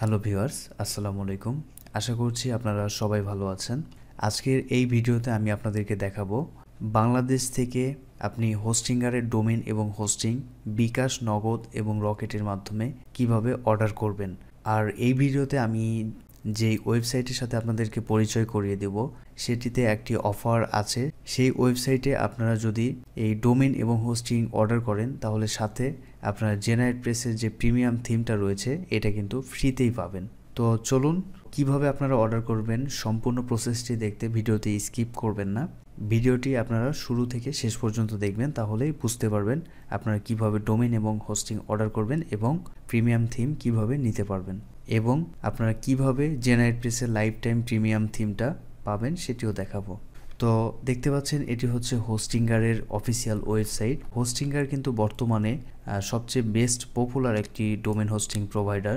Hello viewers, আসসালামু আলাইকুম। আশা করছি আপনারা সবাই ভালো আছেন। আজকের এই ভিডিওতে আমি আপনাদেরকে দেখাবো বাংলাদেশ থেকে আপনি হোস্টিংয়ারের ডোমেন এবং হোস্টিং বিকাশ, নগদ এবং রকেটের মাধ্যমে কিভাবে অর্ডার করবেন। আর এই ভিডিওতে আমি যেই ওয়েবসাইটের সাথে আপনাদেরকে পরিচয় করিয়ে দেব সেটিতে একটি অফার আছে। সেই ওয়েবসাইটে আপনারা যদি এই ডোমেন এবং হোস্টিং অর্ডার করেন তাহলে সাথে আপনারা জেনারেট প্রেসের যে প্রিমিয়াম থিমটা রয়েছে এটা কিন্তু ফ্রিতেই পাবেন। তো চলুন কিভাবে আপনারা অর্ডার করবেন সম্পূর্ণ প্রসেসটি দেখতে ভিডিওতে স্কিপ করবেন না। ভিডিওটি আপনারা শুরু থেকে শেষ পর্যন্ত দেখবেন, তাহলেই বুঝতে পারবেন আপনারা কিভাবে ডোমেন এবং হোস্টিং অর্ডার করবেন এবং প্রিমিয়াম থিম কিভাবে নিতে পারবেন এবং আপনারা কিভাবে জেনারেট প্রেসের লাইফ টাইম প্রিমিয়াম থিমটা পাবেন সেটিও দেখাবো। তো দেখতে পাচ্ছেন এটি হচ্ছে হোস্টিংয়ারের অফিসিয়াল ওয়েবসাইট। হোস্টিংয়ার কিন্তু বর্তমানে সবচেয়ে বেস্ট পপুলার একটি ডোমেন হোস্টিং প্রোভাইডার।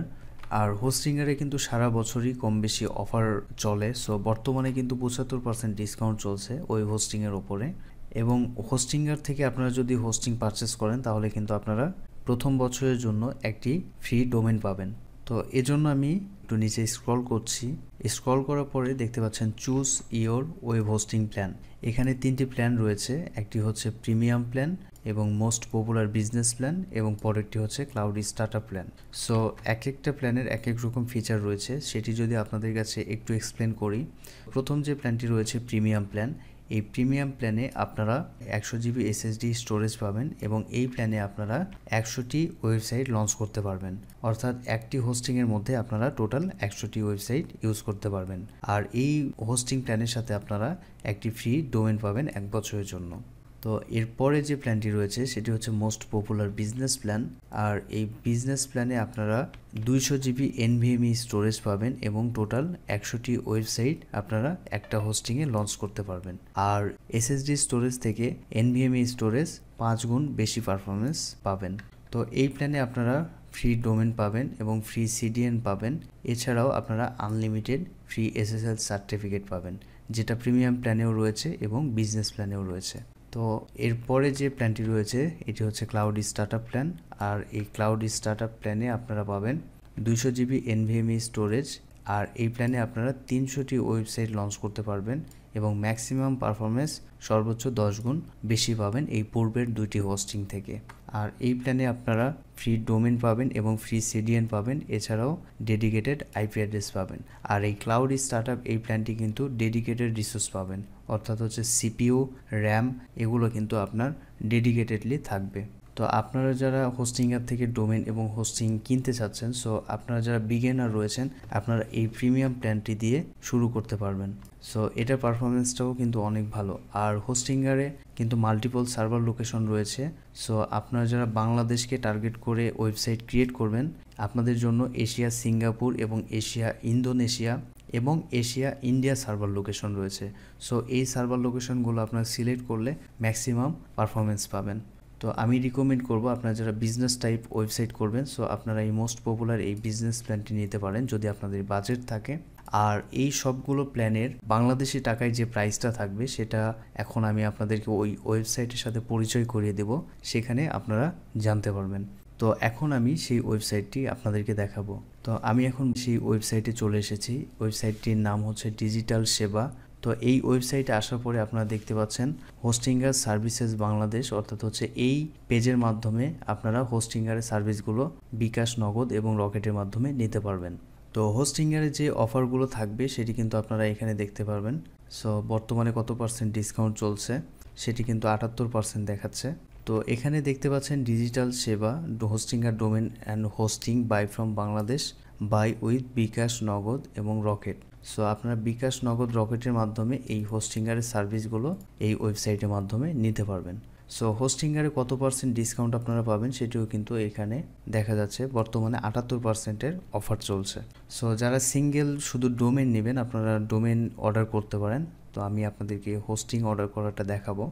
আর হোস্টিংয়ারে কিন্তু সারা বছরই কম বেশি অফার চলে। সো বর্তমানে কিন্তু 75% ডিসকাউন্ট চলছে ওই হোস্টিংয়ের ওপরে। এবং হোস্টিংয়ার থেকে আপনারা যদি হোস্টিং পারচেস করেন তাহলে কিন্তু আপনারা প্রথম বছরের জন্য একটি ফ্রি ডোমেন পাবেন। তো এজন্য আমি একটু নিচে স্ক্রল করছি। স্ক্রল করার পরে দেখতে পাচ্ছেন choose your web hosting plan. এখানে তিনটি প্ল্যান রয়েছে, একটি হচ্ছে প্রিমিয়াম প্ল্যান এবং মোস্ট পপুলার বিজনেস প্ল্যান এবং পরেরটি হচ্ছে ক্লাউড স্টার্টআপ প্ল্যান। সো এক একটা প্ল্যানের এক এক রকম ফিচার রয়েছে, সেটি যদি আপনাদের কাছে একটু এক্সপ্লেন করি। প্রথম যে প্ল্যানটি রয়েছে প্রিমিয়াম প্ল্যান, এই প্রিমিয়াম প্ল্যানে আপনারা 100 জিবি এসএসডি স্টোরেজ পাবেন এবং এই প্ল্যানে আপনারা 100টি ওয়েবসাইট লঞ্চ করতে পারবেন। অর্থাৎ একটি হোস্টিংয়ের মধ্যে আপনারা টোটাল 100টি ওয়েবসাইট ইউজ করতে পারবেন। আর এই হোস্টিং প্ল্যানের সাথে আপনারা একটি ফ্রি ডোমেন পাবেন 1 বছরের জন্য। তো এরপরে যে প্ল্যানটি রয়েছে সেটি হচ্ছে মোস্ট পপুলার বিজনেস প্ল্যান। আর এই বিজনেস প্ল্যানে আপনারা 200 জিবি এনভিএমই স্টোরেজ পাবেন এবং টোটাল 100টি ওয়েবসাইট আপনারা একটা হোস্টিংয়ে লঞ্চ করতে পারবেন। আর এসএসডি স্টোরেজ থেকে এনভিএমই স্টোরেজ 5 গুণ বেশি পারফরমেন্স পাবেন। তো এই প্ল্যানে আপনারা ফ্রি ডোমেন পাবেন এবং ফ্রি সিডিএন পাবেন। এছাড়াও আপনারা আনলিমিটেড ফ্রি এসএসএল সার্টিফিকেট পাবেন, যেটা প্রিমিয়াম প্ল্যানেও রয়েছে এবং বিজনেস প্ল্যানেও রয়েছে। তো এরপরে যে প্ল্যানটি রয়েছে এটি হচ্ছে ক্লাউড স্টার্টআপ প্ল্যান। আর এই ক্লাউড স্টার্টআপ প্ল্যানে আপনারা পাবেন 200 জিবি এনভিএমই স্টোরেজ। আর এই প্ল্যানে আপনারা 300টি ওয়েবসাইট লঞ্চ করতে পারবেন এবং ম্যাক্সিমাম পারফরমেন্স সর্বোচ্চ 10 গুণ বেশি পাবেন এই পূর্বের দুইটি হোস্টিং থেকে। আর এই প্ল্যানে আপনারা ফ্রি ডোমেন পাবেন এবং ফ্রি সিডিএন পাবেন, এছাড়াও ডেডিকেটেড আইপি অ্যাড্রেস পাবেন। আর এই ক্লাউড স্টার্টআপ এই প্ল্যানটি কিন্তু ডেডিকেটেড রিসোর্স পাবেন, অর্থাৎ হচ্ছে সিপিইউ, র্যাম এগুলো কিন্তু আপনার ডেডিকেটেডলি থাকবে। তো আপনারা যারা হোস্টিংয়ার থেকে ডোমেন এবং হোস্টিং কিনতে চাচ্ছেন, সো আপনারা যারা বিগিনার রয়েছেন আপনারা এই প্রিমিয়াম প্ল্যানটি দিয়ে শুরু করতে পারবেন। সো এটার পারফরমেন্সটাও কিন্তু অনেক ভালো। আর হোস্টিংয়ারে কিন্তু মাল্টিপল সার্ভার লোকেশন রয়েছে। সো আপনারা যারা বাংলাদেশকে টার্গেট করে ওয়েবসাইট ক্রিয়েট করবেন, আপনাদের জন্য এশিয়া সিঙ্গাপুর এবং এশিয়া ইন্দোনেশিয়া এবং এশিয়া ইন্ডিয়া সার্ভার লোকেশন রয়েছে। সো এই সার্ভার লোকেশনগুলো আপনারা সিলেক্ট করলে ম্যাক্সিমাম পারফরমেন্স পাবেন। তো আমি রিকমেন্ড করব আপনারা যারা বিজনেস টাইপ ওয়েবসাইট করবেন, সো আপনারা এই মোস্ট পপুলার এই বিজনেস প্ল্যানটি নিতে পারেন যদি আপনাদের বাজেট থাকে। আর এই সবগুলো প্ল্যানের বাংলাদেশি টাকায় যে প্রাইসটা থাকবে সেটা এখন আমি আপনাদেরকে ওই ওয়েবসাইটের সাথে পরিচয় করিয়ে দেব, সেখানে আপনারা জানতে পারবেন। তো এখন আমি সেই ওয়েবসাইটটি আপনাদেরকে দেখাবো। তো আমি এখন সেই ওয়েবসাইটে চলে এসেছি। ওয়েবসাইটটির নাম হচ্ছে ডিজিটাল সেবা। তো এই ওয়েবসাইটে আসার পরে আপনারা দেখতে পাচ্ছেন হোস্টিংয়ার সার্ভিসেস বাংলাদেশ, অর্থাৎ হচ্ছে এই পেজের মাধ্যমে আপনারা হোস্টিংয়ারের সার্ভিসগুলো বিকাশ, নগদ এবং রকেটের মাধ্যমে নিতে পারবেন। তো হোস্টিংয়ারে যে অফারগুলো থাকবে সেটি কিন্তু আপনারা এখানে দেখতে পারবেন। সো বর্তমানে কত পার্সেন্ট ডিসকাউন্ট চলছে সেটি কিন্তু 78% দেখাচ্ছে। তো এখানে দেখতে পাচ্ছেন ডিজিটাল সেবা, হোস্টিংয়ার domain and hosting buy from Bangladesh, buy with bKash, Nagad এবং রকেট। সো আপনারা বিকাশ, নগদ, রকেটের মাধ্যমে এই হোস্টিংয়ারের সার্ভিসগুলো এই ওয়েবসাইটের মাধ্যমে নিতে পারবেন। সো হোস্টিংয়ারে কত পার্সেন্ট ডিসকাউন্ট আপনারা পাবেন সেটিও কিন্তু এখানে দেখা যাচ্ছে। বর্তমানে 78%-এর অফার চলছে। সো যারা সিঙ্গেল শুধু ডোমেন নেবেন আপনারা ডোমেন অর্ডার করতে পারেন। তো আমি আপনাদেরকে হোস্টিং অর্ডার করাটা দেখাবো।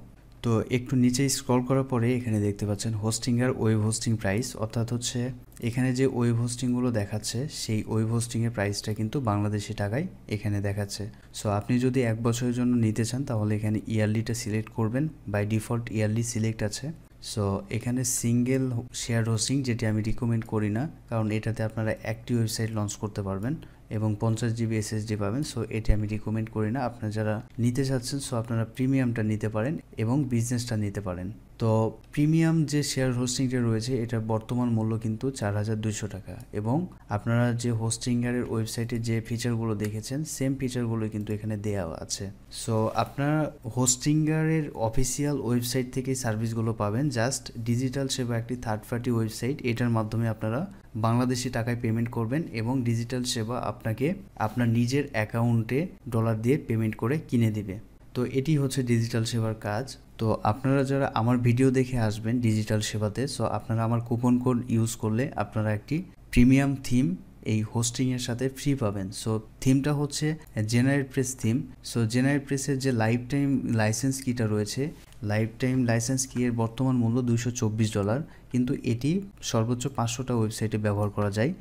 তো একটু নিচে স্ক্রল করার পরে এখানে দেখতে পাচ্ছেন হোস্টিংয়ার ওয়েব হোস্টিং প্রাইস, অর্থাৎ হচ্ছে এখানে যে ওয়েব হোস্টিংগুলো দেখাচ্ছে সেই ওয়েব হোস্টিংয়ের প্রাইসটা কিন্তু বাংলাদেশি টাকায় এখানে দেখাচ্ছে। সো আপনি যদি 1 বছরের জন্য নিতে চান তাহলে এখানে ইয়ারলিটা সিলেক্ট করবেন। বাই ডিফল্ট ইয়ারলি সিলেক্ট আছে। সো এখানে সিঙ্গেল শেয়ার হোস্টিং যেটি আমি রিকমেন্ড করি না, কারণ এটাতে আপনারা একটি ওয়েবসাইট লঞ্চ করতে পারবেন এবং 50 জিবি এসএসডি পাবেন। সো এটি আমি রিকমেন্ড করি না। আপনারা যারা নিতে চাচ্ছেন সো আপনারা প্রিমিয়ামটা নিতে পারেন এবং বিজনেসটা নিতে পারেন। তো প্রিমিয়াম যে শেয়ার হোস্টিংটা রয়েছে এটার বর্তমান মূল্য কিন্তু 4200 টাকা, এবং আপনারা যে হোস্টিংয়ারের ওয়েবসাইটে যে ফিচারগুলো দেখেছেন সেম ফিচারগুলো কিন্তু এখানে দেওয়া আছে। সো আপনারা হোস্টিংয়ারের অফিসিয়াল ওয়েবসাইট থেকে সার্ভিসগুলো পাবেন, জাস্ট ডিজিটাল সেবা একটি থার্ড পার্টি ওয়েবসাইট, এটার মাধ্যমে আপনারা বাংলাদেশি টাকায় পেমেন্ট করবেন এবং ডিজিটাল সেবা আপনাকে আপনার নিজের অ্যাকাউন্টে ডলার দিয়ে পেমেন্ট করে কিনে দিবে। তো এটি হচ্ছে ডিজিটাল সেবার কাজ। তো আপনারা যারা আমার ভিডিও দেখে আসবেন ডিজিটাল সেবাতে, সো আপনারা আমার কুপন কোড ইউজ করলে আপনারা একটি প্রিমিয়াম থিম এই হোস্টিংয়ের সাথে ফ্রি পাবেন। সো থিমটা হচ্ছে generate press theme. So generate প্রেসের যে লাইফ টাইম লাইসেন্স কিটা রয়েছে, লাইফ টাইম লাইসেন্স কি এর বর্তমান মূল্য $224, কিন্তু এটি সর্বোচ্চ 500টা ওয়েবসাইটে ব্যবহার করা যায়।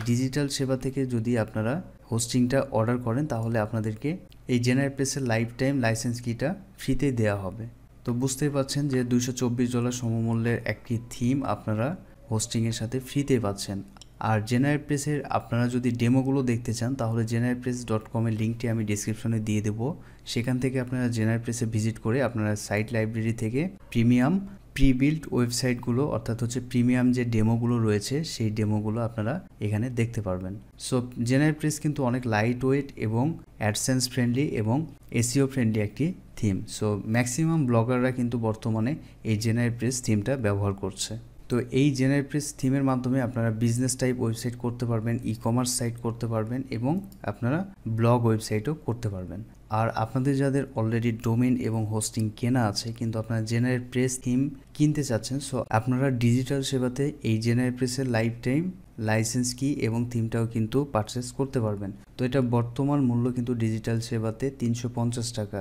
ডিজিটাল সেবা থেকে যদি আপনারা হোস্টিংটা অর্ডার করেন তাহলে আপনাদেরকে এই জেনারেট প্রেসের লাইফ টাইম লাইসেন্স কিটা ফ্রিতে দেওয়া হবে। তো বুঝতেই পারছেন যে $224 সমমূল্যের একটি থিম আপনারা হোস্টিংয়ের সাথে ফ্রিতে পাচ্ছেন। আর জেনারেট প্রেসের আপনারা যদি ডেমোগুলো দেখতে চান তাহলে generatpress.com-এর লিঙ্কটি আমি ডিসক্রিপশনে দিয়ে দেবো। সেখান থেকে আপনারা জেনারেট প্রেসে ভিজিট করে আপনারা সাইট লাইব্রেরি থেকে প্রিমিয়াম প্রি-বিল্ড ওয়েবসাইটগুলো অর্থাৎ হচ্ছে প্রিমিয়াম যে ডেমোগুলো রয়েছে সেই ডেমোগুলো আপনারা এখানে দেখতে পারবেন। সো জেনারেট প্রেস কিন্তু অনেক লাইট ওয়েট এবং অ্যাডসেন্স ফ্রেন্ডলি এবং এসইও ফ্রেন্ডলি একটি থিম। সো ম্যাক্সিমাম ব্লগাররা কিন্তু বর্তমানে এই জেনারেট প্রেস থিমটা ব্যবহার করছে। তো এই জেনারেট প্রেস থিমের মাধ্যমে আপনারা বিজনেস টাইপ ওয়েবসাইট করতে পারবেন, ই কমার্স সাইট করতে পারবেন এবং আপনারা ব্লগ ওয়েবসাইটও করতে পারবেন। আর আপনাদের যাদের অলরেডি ডোমেইন এবং হোস্টিং কেনা আছে কিন্তু আপনারা জেনারেট প্রেস থিম কিনতে চাচ্ছেন, সো আপনারা ডিজিটাল সেবাতে এই জেনারেট প্রেসের লাইফ টাইম লাইসেন্স কি এবং থিমটাও কিন্তু পারচেস করতে পারবেন। তো এটা বর্তমান মূল্য কিন্তু ডিজিটাল সেবাতে 350 টাকা।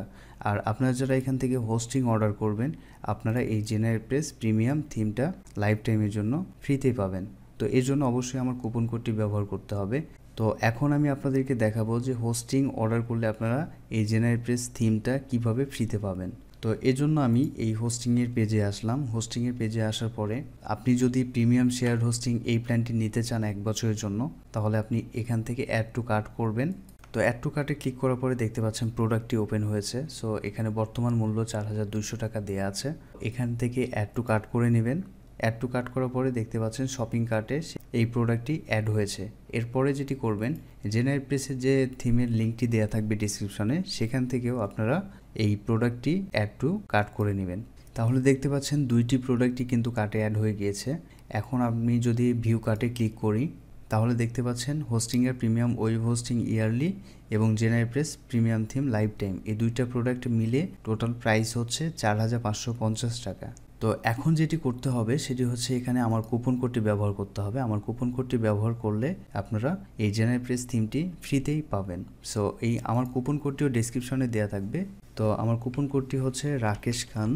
আর আপনারা যারা এখান থেকে হোস্টিং অর্ডার করবেন আপনারা এই জেনারেট প্রেস প্রিমিয়াম থিমটা লাইফ টাইমের জন্য ফ্রিতেই পাবেন। তো এর জন্য অবশ্যই আমার কুপন কোডটি ব্যবহার করতে হবে। তো এখন আমি আপনাদেরকে দেখাবো যে হোস্টিং অর্ডার করলে আপনারা এই জেনারেট প্রেস থিমটা কিভাবে ফ্রিতে পাবেন। তো এজন্য আমি এই হোস্টিংয়ের পেজে আসলাম। হোস্টিংয়ের পেজে আসার পরে আপনি যদি প্রিমিয়াম শেয়ার হোস্টিং এই প্ল্যানটি নিতে চান 1 বছরের জন্য তাহলে আপনি এখান থেকে অ্যাড টু কার্ট করবেন। তো অ্যাড টু কার্টে ক্লিক করার পরে দেখতে পাচ্ছেন প্রোডাক্টটি ওপেন হয়েছে। সো এখানে বর্তমান মূল্য 4200 টাকা দেওয়া আছে। এখান থেকে অ্যাড টু কার্ট করে নেবেন। অ্যাড টু কার্ট করার পরে দেখতে পাচ্ছেন শপিং কার্টে এই প্রোডাক্টটি অ্যাড হয়েছে। এরপরে যেটি করবেন জেনারেট প্রেসের যে থিমের লিঙ্কটি দেওয়া থাকবে ডিসক্রিপশনে সেখান থেকেও আপনারা এই প্রোডাক্টটি অ্যাড টু কার্ট করে নেবেন। তাহলে দেখতে পাচ্ছেন দুইটি প্রোডাক্টই কিন্তু কার্টে অ্যাড হয়ে গিয়েছে। এখন আমি যদি ভিউ কার্টে ক্লিক করি তাহলে দেখতে পাচ্ছেন হোস্টিংয়ের প্রিমিয়াম ওয়েব হোস্টিং ইয়ারলি এবং generate press premium theme life time এই দুইটা প্রোডাক্ট মিলে টোটাল প্রাইস হচ্ছে 4550 টাকা। তো এখন যেটি করতে হবে সেটি হচ্ছে এখানে আমার কুপন কোডটি ব্যবহার করতে হবে। আমার কুপন কোডটি ব্যবহার করলে আপনারা এই জেনারেট প্রেস থিমটি ফ্রিতেই পাবেন। সো এই আমার কুপন কোডটিও ডেসক্রিপশনে দেওয়া থাকবে। তো আমার কুপন কোডটি হচ্ছে রাকেশ খান।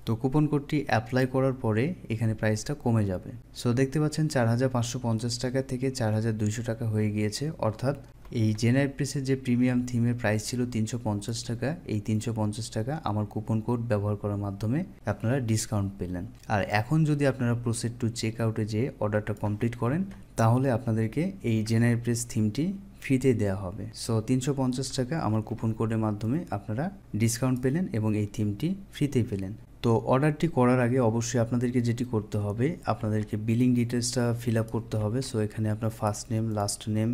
তো কুপন কোডটি অ্যাপ্লাই করার পরে এখানে প্রাইসটা কমে যাবে। সো দেখতে পাচ্ছেন 4550 টাকা থেকে 4200 টাকা হয়ে গিয়েছে, অর্থাৎ এই জেনারেট প্রেসের যে প্রিমিয়াম থিমের প্রাইস ছিল 350 টাকা, এই 350 টাকা আমার কুপন কোড ব্যবহার করার মাধ্যমে আপনারা ডিসকাউন্ট পেলেন। আর এখন যদি আপনারা প্রসিড টু চেক আউটে যেয়ে অর্ডারটা কমপ্লিট করেন তাহলে আপনাদেরকে এই জেনারেট প্রেস থিমটি ফ্রিতে দেওয়া হবে। সো 350 টাকা আমার কুপন কোডের মাধ্যমে আপনারা ডিসকাউন্ট পেলেন এবং এই থিমটি ফ্রিতেই পেলেন। তো অর্ডারটি করার আগে অবশ্যই আপনাদেরকে যেটি করতে হবে আপনাদেরকে বিলিং ডিটেলসটা ফিল আপ করতে হবে। সো এখানে আপনার ফার্স্ট নেম, লাস্ট নেম,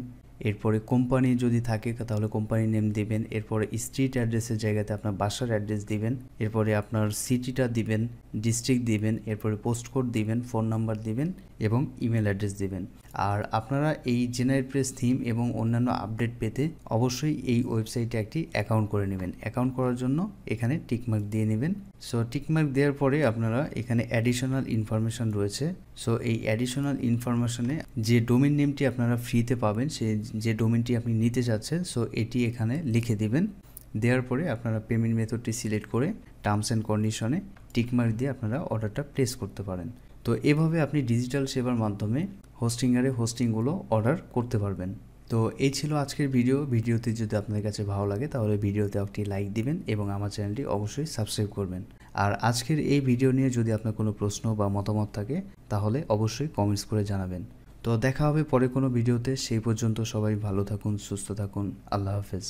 এরপরে কোম্পানি যদি থাকে তাহলে কোম্পানির নেম দিবেন, এরপরে স্ট্রিট অ্যাড্রেসের জায়গাতে আপনার বাসার অ্যাড্রেস দিবেন, এরপরে আপনার সিটিটা দিবেন, ডিস্ট্রিক্ট দিবেন, এরপরে পোস্ট কোড দিবেন, ফোন নাম্বার দিবেন এবং ইমেল অ্যাড্রেস দিবেন। আর আপনারা এই জেনারেট প্রেস থিম এবং অন্যান্য আপডেট পেতে অবশ্যই এই ওয়েবসাইটে একটি অ্যাকাউন্ট করে নেবেন। অ্যাকাউন্ট করার জন্য এখানে টিকমার্ক দিয়ে নেবেন। সো টিকমার্ক দেওয়ার পরে আপনারা এখানে অ্যাডিশনাল ইনফরমেশন রয়েছে। সো এই অ্যাডিশনাল ইনফরমেশনে যে ডোমেইন নেমটি আপনারা ফ্রিতে পাবেন সেই যে ডোমেইনটি আপনি নিতে চাচ্ছেন সো এটি এখানে লিখে দিবেন। দেওয়ার পরে আপনারা পেমেন্ট মেথডটি সিলেক্ট করে টার্মস অ্যান্ড কন্ডিশনে টিকমার্ক দিয়ে আপনারা অর্ডারটা প্লেস করতে পারেন। তো এভাবে আপনি ডিজিটাল সেবার মাধ্যমে হোস্টিংয়ারে হোস্টিংগুলো অর্ডার করতে পারবেন। তো এই ছিল আজকের ভিডিওতে যদি আপনাদের কাছে ভালো লাগে তাহলে ভিডিওতে একটি লাইক দিবেন এবং আমার চ্যানেলটি অবশ্যই সাবস্ক্রাইব করবেন। আর আজকের এই ভিডিও নিয়ে যদি আপনার কোনো প্রশ্ন বা মতামত থাকে তাহলে অবশ্যই কমেন্টস করে জানাবেন। তো দেখা হবে পরে কোনো ভিডিওতে। সেই পর্যন্ত সবাই ভালো থাকুন, সুস্থ থাকুন। আল্লাহ হাফেজ।